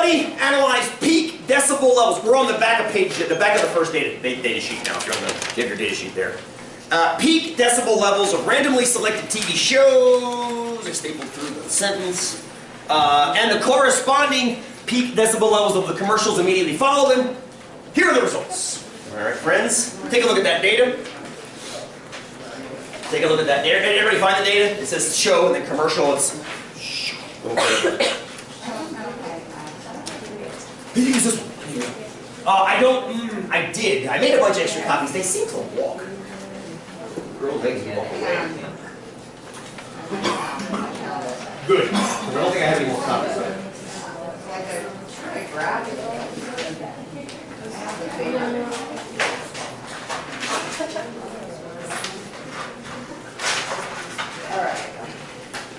study analyzed peak decibel levels. We're on the back of the back of the first data sheet now. If you have your data sheet there. Peak decibel levels of randomly selected TV shows. I stapled through the sentence. And the corresponding peak decibel levels of the commercials immediately follow them. Here are the results. All right, friends, take a look at that data. Take a look at that data. Everybody find the data? It says show and then commercial. It's use this one. I did. I made a bunch of extra copies. They seem to walk. Girl, they can walk away. Good. I don't think I have any more copies of it.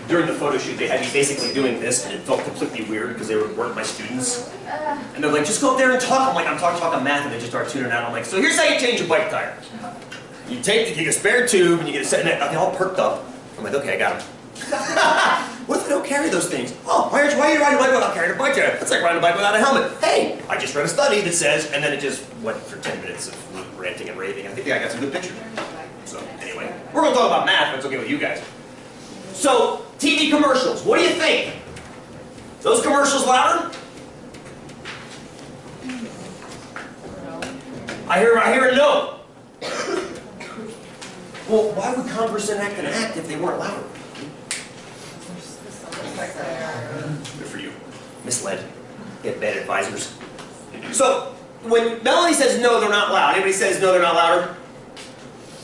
During the photo shoot, they had me basically doing this, and it felt completely weird because they weren't my students. And they're like, just go up there and talk. I'm like, I'm talking math, and they just start tuning out. I'm like, so here's how you change a bike tire. You get a spare tube, and you get a set, and they all perked up. I'm like, okay, I got them. What if I don't carry those things? Oh, why are you riding a bike without carrying a bike tire? That's like riding a bike without a helmet. Hey, I just read a study that says, and then it just went for 10 minutes of ranting and raving. I think I got some good pictures. So anyway, we're going to talk about math, but it's okay with you guys. So, TV commercials, what do you think? Those commercials louder? I hear a no. Well, why would Congress enact an act if they weren't louder? Good for you. Misled. Get bad advisors. So, when Melanie says no, they're not loud, anybody says no, they're not louder?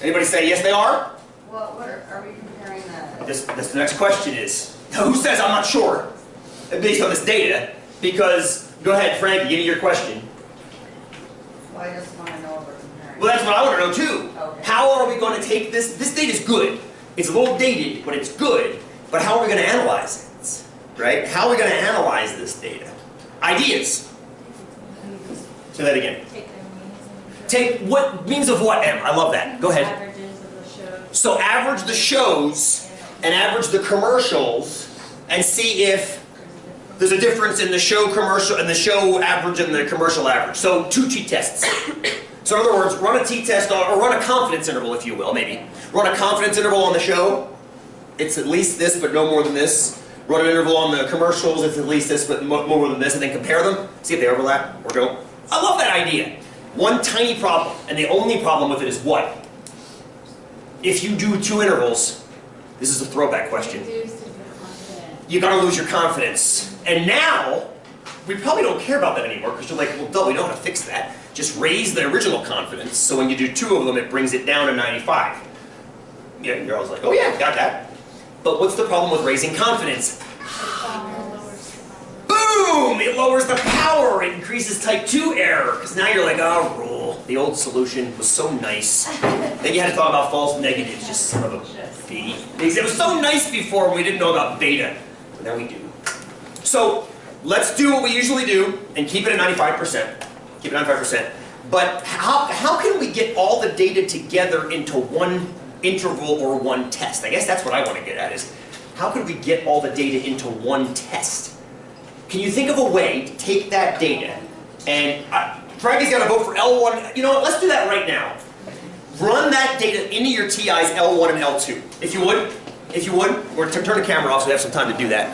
Anybody say yes, they are? Well, what are we comparing that? The next question is, who says I'm not sure, based on this data? Because, go ahead, Frankie, give me your question. Well, I just want to know what we're comparing. Well, that's what I want to know too. Okay. How are we going to take this? This data is good. It's a little dated, but it's good. But how are we going to analyze it? Right? How are we going to analyze this data? Ideas. Say that again. Take what means of what, Em? I love that. Go ahead. Averages of the shows. So average the shows and average the commercials and see if there's a difference in the show commercial and the show average and the commercial average. So 2 t-tests. So in other words, run a t-test or run a confidence interval, if you will, maybe. Run a confidence interval on the show. It's at least this, but no more than this. Run an interval on the commercials. It's at least this, but more than this, and then compare them. See if they overlap or don't. I love that idea. One tiny problem, and the only problem with it is what? If you do 2 intervals, this is a throwback question. You're going to lose your confidence. And now, we probably don't care about that anymore, because you're like, well, duh, we know how to fix that. Just raise the original confidence, so when you do 2 of them, it brings it down to 95. Yeah, you're always like, oh yeah, got that. But what's the problem with raising confidence? Boom! It lowers the power. It increases type 2 error. Because now you're like, oh, rule. The old solution was so nice. Then you had to talk about false negatives. Just son of a b. It was so nice before we didn't know about beta. But now we do. So let's do what we usually do and keep it at 95%. Keep it at 95%. But how can we get all the data together into one interval or one test? I guess that's what I want to get at is, how can we get all the data into one test? Can you think of a way to take that data and, Frankie's got to vote for L1, you know what, let's do that right now. Run that data into your TIs L1 and L2, if you would, or turn the camera off so we have some time to do that.